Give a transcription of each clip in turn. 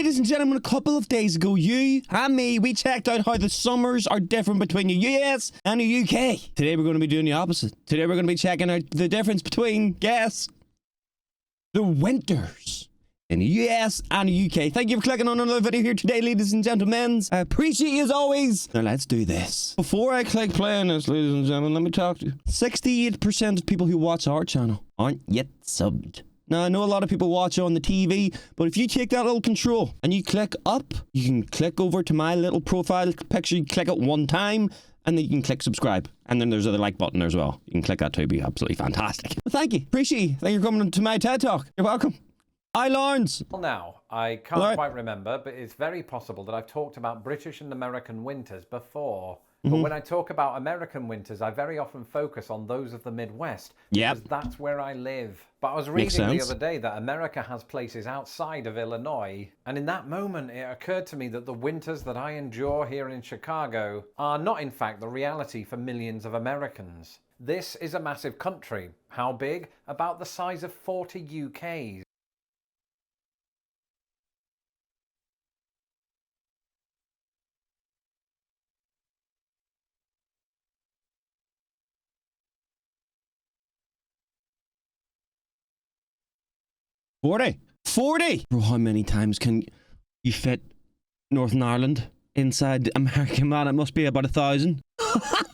ladies and gentlemen, a couple of days ago, you and me, we checked out how the summers are different between the US and the UK. Today, we're going to be doing the opposite. Today, we're going to be checking out the difference between, guess, the winters in the US and the UK. Thank you for clicking on another video here today, ladies and gentlemen. I appreciate you as always. Now, let's do this. Before I click play on this, ladies and gentlemen, let me talk to you. 68% of people who watch our channel aren't yet subbed. Now, I know a lot of people watch on the TV, but if you take that little control and you click up, you can click over to my little profile picture, you click it one time, and then you can click subscribe. And then there's a like button there as well. You can click that too, it'd be absolutely fantastic. Well, thank you. Appreciate you. Thank you for coming to my TED Talk. You're welcome. Hi, Lawrence. Well, now, I can't quite remember, but it's very possible that I've talked about British and American winters before. But when I talk about American winters, I very often focus on those of the Midwest. Because that's where I live. But I was reading the other day that America has places outside of Illinois. And in that moment, it occurred to me that the winters that I endure here in Chicago are not, in fact, the reality for millions of Americans. This is a massive country. How big? About the size of 40 UKs. Forty. Bro, how many times can you fit Northern Ireland inside America, man? It must be about 1,000.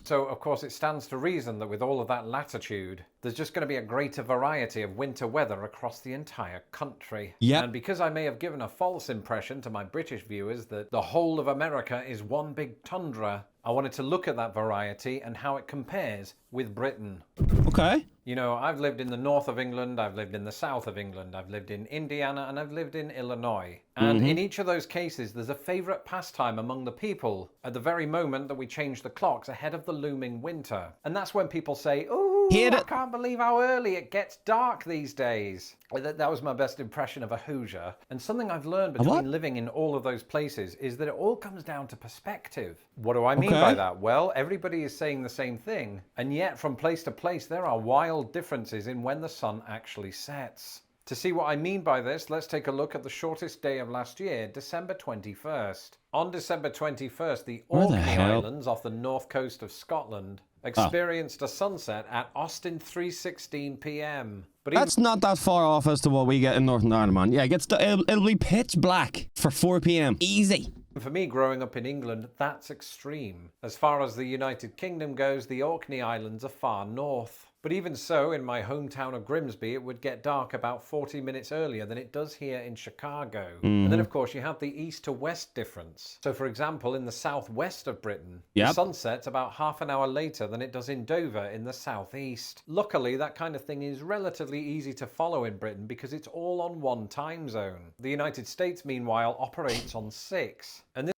So, of course, it stands to reason that with all of that latitude, there's just going to be a greater variety of winter weather across the entire country. And because I may have given a false impression to my British viewers that the whole of America is one big tundra, I wanted to look at that variety and how it compares with Britain. Okay. You know, I've lived in the north of England, I've lived in the south of England, I've lived in Indiana, and I've lived in Illinois. And in each of those cases, there's a favourite pastime among the people at the very moment that we change the clocks ahead of the looming winter. And that's when people say, "Ooh, I can't believe how early it gets dark these days." That was my best impression of a Hoosier. And something I've learned between living in all of those places is that it all comes down to perspective. What do I mean by that? Well, everybody is saying the same thing. And yet, from place to place, there are wild differences in when the sun actually sets. To see what I mean by this, let's take a look at the shortest day of last year, December 21st. On December 21st, the Orkney Islands off the north coast of Scotland experienced a sunset at Austin 3:16 p.m. But that's not that far off as to what we get in Northern Ireland, man. Yeah, it'll be pitch black for 4 p.m. Easy. For me, growing up in England, that's extreme. As far as the United Kingdom goes, the Orkney Islands are far north. But even so, in my hometown of Grimsby, it would get dark about 40 minutes earlier than it does here in Chicago. And then, of course, you have the east to west difference. So, for example, in the southwest of Britain, the sun sets about half an hour later than it does in Dover in the southeast. Luckily, that kind of thing is relatively easy to follow in Britain because it's all on one time zone. The United States, meanwhile, operates on 6. And this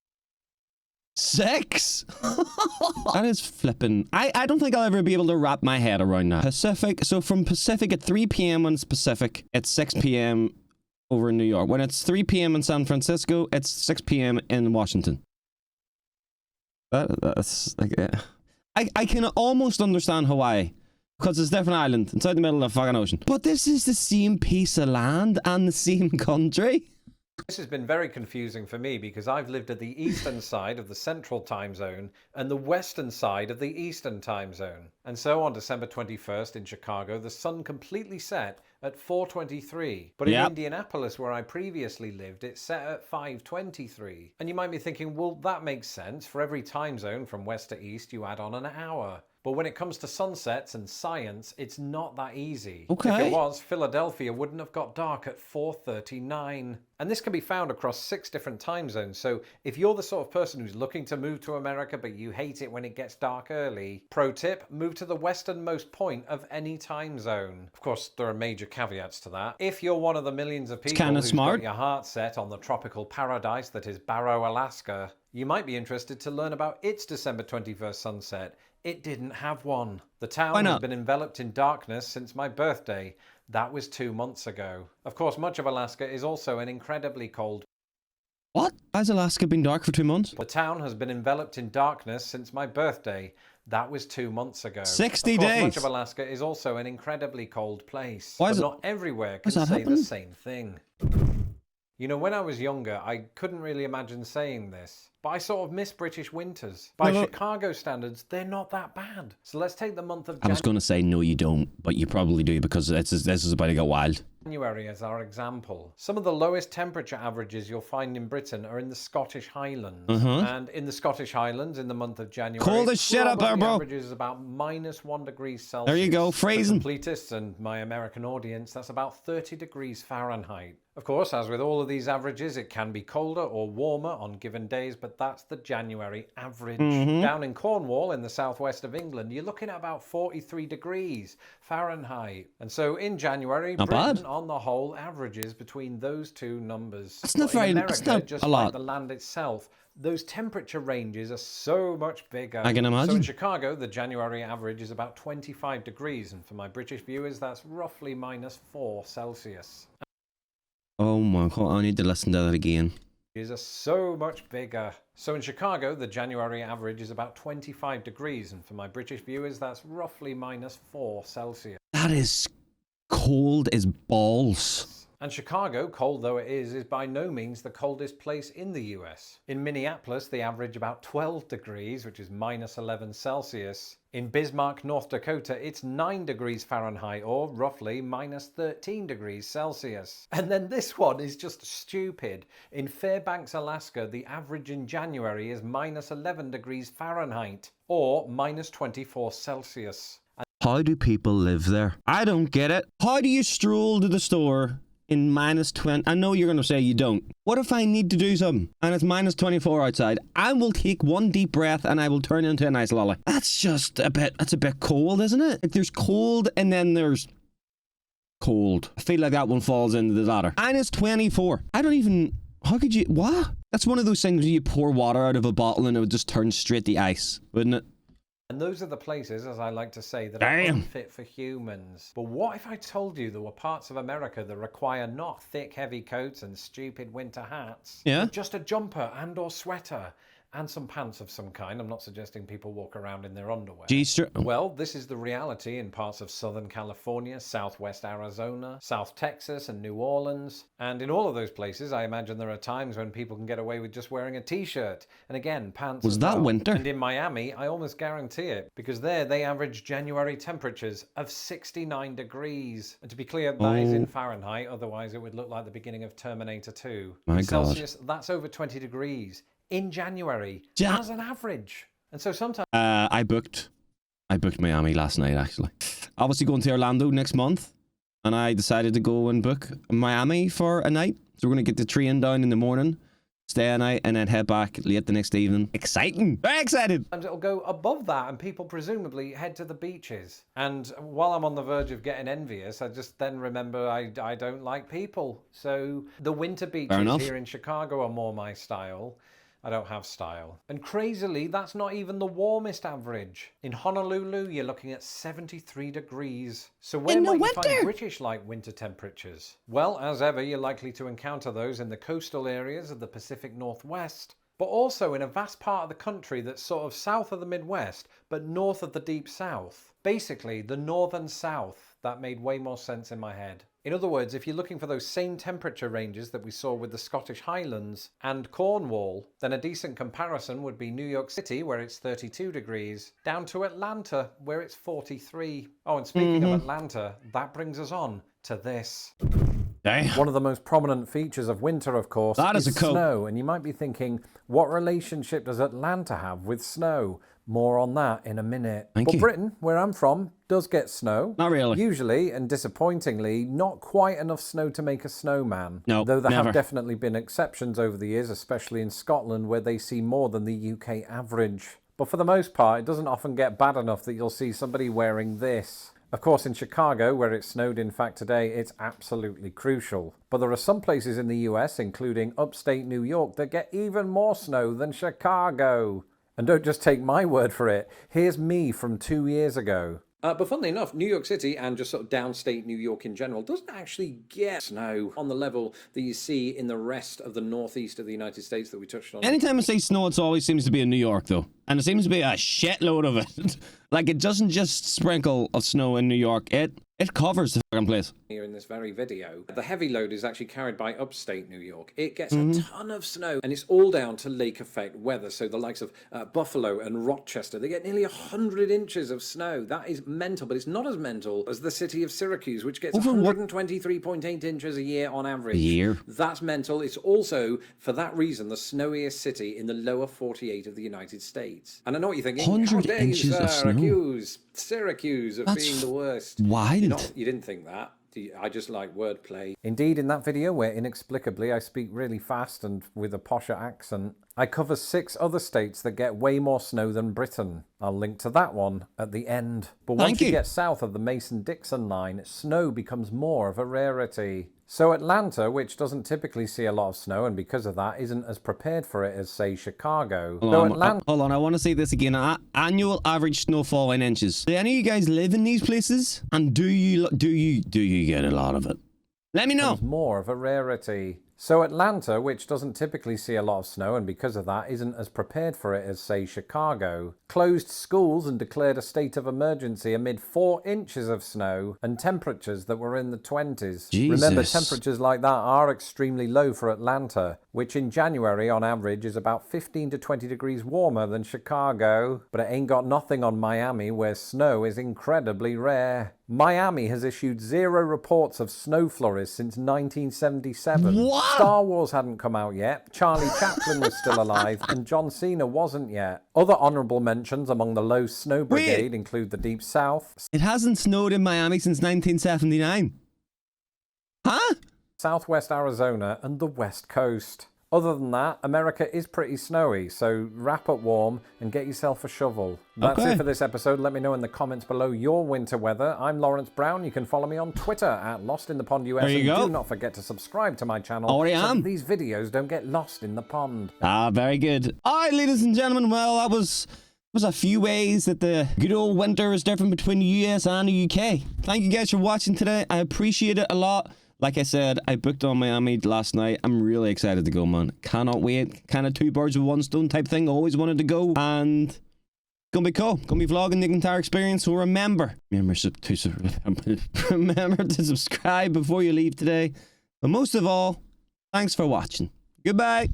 6? That is flipping. I don't think I'll ever be able to wrap my head around that. Pacific. So from Pacific at 3 p.m. when it's Pacific, it's 6 p.m. over in New York. When it's 3 p.m. in San Francisco, it's 6 p.m. in Washington. That's like, I can almost understand Hawaii because it's a different island inside the middle of the fucking ocean. But this is the same piece of land and the same country. This has been very confusing for me because I've lived at the eastern side of the central time zone and the western side of the eastern time zone. And so on December 21st in Chicago, the sun completely set at 4:23. But in Indianapolis, where I previously lived, it set at 5:23. And you might be thinking, well, that makes sense. For every time zone from west to east, you add on an hour. But when it comes to sunsets and science, it's not that easy. If it was, Philadelphia wouldn't have got dark at 4:39. And this can be found across 6 different time zones. So if you're the sort of person who's looking to move to America, but you hate it when it gets dark early, pro tip, move to the westernmost point of any time zone. Of course, there are major caveats to that. If you're one of the millions of people who's got your heart set on the tropical paradise that is Barrow, Alaska, you might be interested to learn about its December 21st sunset. It didn't have one. The town has been enveloped in darkness since my birthday. That was 2 months ago. Of course, much of Alaska is also an incredibly cold. What? Has Alaska been dark for 2 months? The town has been enveloped in darkness since my birthday. That was 2 months ago. 60 of course, days. Much of Alaska is also an incredibly cold place. Why but is not everywhere can say the same thing. You know, when I was younger, I couldn't really imagine saying this, but I sort of miss British winters. By Chicago standards, they're not that bad. So let's take the month of I was going to say, no, you don't, but you probably do because this is about to go wild. January as our example. Some of the lowest temperature averages you'll find in Britain are in the Scottish Highlands. And in the Scottish Highlands, in the month of January, cold as shit up there, bro. The average is about -1 degree Celsius. There you go, freezing. For completists and my American audience, that's about 30 degrees Fahrenheit. Of course, as with all of these averages, it can be colder or warmer on given days, but that's the January average. Down in Cornwall, in the southwest of England, you're looking at about 43 degrees Fahrenheit. And so in January, not Britain, bad. on the whole, averages between those two numbers. That's not very, America, that's not just a lot. like the land itself, those temperature ranges are so much bigger. I can imagine. So in Chicago, the January average is about 25 degrees. And for my British viewers, that's roughly -4 Celsius. Oh my God, I need to listen to that again. Are so much bigger. So in Chicago, the January average is about 25 degrees. And for my British viewers, that's roughly -4 Celsius. That is cold as balls. And Chicago, cold though it is by no means the coldest place in the US. In Minneapolis, they average about 12 degrees, which is -11 Celsius. In Bismarck, North Dakota, it's 9 degrees Fahrenheit, or roughly -13 degrees Celsius. And then this one is just stupid. In Fairbanks, Alaska, the average in January is -11 degrees Fahrenheit, or -24 Celsius. How do people live there? I don't get it. How do you stroll to the store in -20? I know you're going to say you don't. What if I need to do something and it's -24 outside? I will take one deep breath and I will turn into a nice lolly. That's just that's a bit cold, isn't it? Like there's cold and then there's cold. I feel like that one falls into the latter. -24. I don't even, how could you, what? That's one of those things where you pour water out of a bottle and it would just turn straight to ice, wouldn't it? And those are the places, as I like to say, that are unfit for humans. But what if I told you there were parts of America that require not thick, heavy coats and stupid winter hats, yeah, but just a jumper and or sweater and some pants of some kind? I'm not suggesting people walk around in their underwear. Well, this is the reality in parts of Southern California, Southwest Arizona, South Texas and New Orleans. And in all of those places, I imagine there are times when people can get away with just wearing a t-shirt. And again, pants Was that winter? And in Miami, I almost guarantee it, because there they average January temperatures of 69 degrees. And to be clear, that is in Fahrenheit, otherwise it would look like the beginning of Terminator 2. My in God. Celsius, that's over 20 degrees. In January, as an average. And so sometimes I booked Miami last night, actually. Obviously going to Orlando next month, and I decided to go and book Miami for a night. So we're going to get the train down in the morning, stay a night, and then head back late the next evening. Exciting! Very excited! sometimes it'll go above that and people presumably head to the beaches. And while I'm on the verge of getting envious, I just then remember I don't like people. So the winter beaches here in Chicago are more my style. I don't have style. And crazily, that's not even the warmest average. In Honolulu, you're looking at 73 degrees. So where might you find British-like winter temperatures? Well, as ever, you're likely to encounter those in the coastal areas of the Pacific Northwest, but also in a vast part of the country that's sort of south of the Midwest, but north of the Deep South. Basically, the northern south. That made way more sense in my head. In other words, if you're looking for those same temperature ranges that we saw with the Scottish Highlands and Cornwall, then a decent comparison would be New York City, where it's 32 degrees, down to Atlanta, where it's 43. Oh, and speaking of Atlanta, that brings us on to this. Damn. One of the most prominent features of winter, of course, is snow. And you might be thinking, what relationship does Atlanta have with snow? More on that in a minute. But Britain, where I'm from, does get snow. Not really. Usually, and disappointingly, not quite enough snow to make a snowman. No, though there never. have definitely been exceptions over the years, especially in Scotland, where they see more than the UK average. But for the most part, it doesn't often get bad enough that you'll see somebody wearing this. Of course, in Chicago, where it snowed in fact today, it's absolutely crucial. But there are some places in the US, including upstate New York, that get even more snow than Chicago. And don't just take my word for it. Here's me from 2 years ago. But funnily enough, New York City and just sort of downstate New York in general doesn't actually get snow on the level that you see in the rest of the northeast of the United States that we touched on. Anytime I say snow, it always seems to be in New York, though. And it seems to be a shitload of it. Like, it doesn't just sprinkle of snow in New York. It It covers the fucking place. Here in this very video, the heavy load is actually carried by upstate New York. It gets a ton of snow, and it's all down to lake effect weather. So the likes of Buffalo and Rochester, they get nearly 100 inches of snow. That is mental, but it's not as mental as the city of Syracuse, which gets 123.8 inches a year on average. That's mental. It's also, for that reason, the snowiest city in the lower 48 of the United States. And I know what you're thinking. 100 inches of snow. Syracuse of being the worst. Wild. You didn't think that. I just like wordplay. Indeed, in that video where inexplicably I speak really fast and with a posher accent, I cover 6 other states that get way more snow than Britain. I'll link to that one at the end. But once you get south of the Mason-Dixon line, snow becomes more of a rarity. So Atlanta, which doesn't typically see a lot of snow and because of that isn't as prepared for it as, say, Chicago. Hold on, I want to say this again. Annual average snowfall in inches. Do any of you guys live in these places? And do you get a lot of it? Let me know. More of a rarity. So Atlanta, which doesn't typically see a lot of snow and because of that isn't as prepared for it as, say, Chicago, closed schools and declared a state of emergency amid 4 inches of snow and temperatures that were in the 20s. Jesus. Remember, temperatures like that are extremely low for Atlanta, which in January on average is about 15 to 20 degrees warmer than Chicago. But it ain't got nothing on Miami, where snow is incredibly rare. Miami has issued 0 reports of snow flurries since 1977. What? Star Wars hadn't come out yet, Charlie Chaplin was still alive, and John Cena wasn't yet. Other honourable mentions among the low snow brigade include the Deep South. It hasn't snowed in Miami since 1979. Huh? Southwest Arizona and the West Coast. Other than that, America is pretty snowy, so wrap up warm and get yourself a shovel. That's it for this episode. Let me know in the comments below your winter weather. I'm Lawrence Brown. You can follow me on Twitter at LostInThePondUS. There you go. Do not forget to subscribe to my channel so these videos don't get lost in the pond. Very good. All right, ladies and gentlemen, well, that was a few ways that the good old winter is different between the US and the UK. Thank you guys for watching today. I appreciate it a lot. Like I said, I booked on Miami last night. I'm really excited to go, man. Cannot wait. Kind of 2 birds with 1 stone type thing. Always wanted to go. And it's going to be cool. Going to be vlogging the entire experience. So remember to subscribe before you leave today. But most of all, thanks for watching. Goodbye.